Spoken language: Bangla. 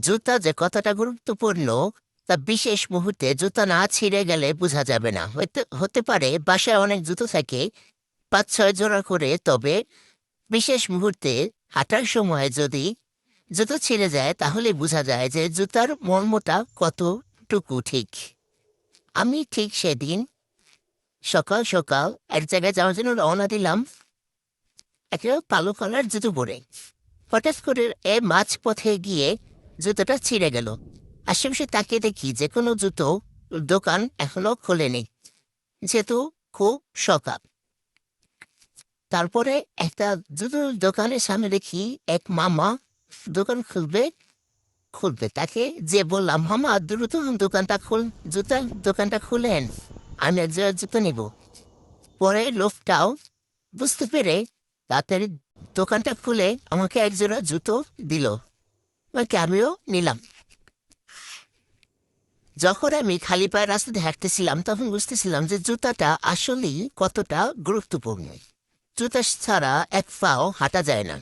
জুতা যে কতটা গুরুত্বপূর্ণ তা বিশেষ মুহূর্তে জুতা না ছিঁড়ে গেলে বোঝা যাবে না। হয়তো হতে পারে বাসায় অনেক জুতো থাকে, ৫-৬ জোড়া করে, তবে বিশেষ মুহূর্তে হাঁটার সময় যদি জুতো ছিঁড়ে যায় তাহলে বোঝা যায় যে জুতার মর্মটা কতটুকু ঠিক। আমি ঠিক সেদিন সকাল সকাল এক জায়গায় যাওয়ার জন্য রওনা দিলাম, একটা কালো কালার জুতো পরে। হঠাৎ করে মাঝপথে গিয়ে জুতোটা ছিঁড়ে গেল। আশেপাশে তাকিয়ে দেখি যে কোনো জুতো দোকান এখনো খোলেনি, যেহেতু খুব সকাল। তারপরে একটা জুতোর দোকানের সামনে দেখি এক মামা দোকান খুলবে তাকে যে বললাম, মামা দ্রুত দোকানটা জুতার দোকানটা খুলেন, আমি এক জোড়া জুতো নিব। পরে লোকটাও বুঝতে পেরে তাড়াতাড়ি দোকানটা খুলে আমাকে এক জোড়া জুতো দিল, ওকে আমিও নিলাম। যখন আমি খালি পায়ে রাস্তাতে হাঁটতেছিলাম তখন বুঝতেছিলাম যে জুতাটা আসলেই কতটা গুরুত্বপূর্ণ। জুতা ছাড়া এক পাও হাঁটা যায় না।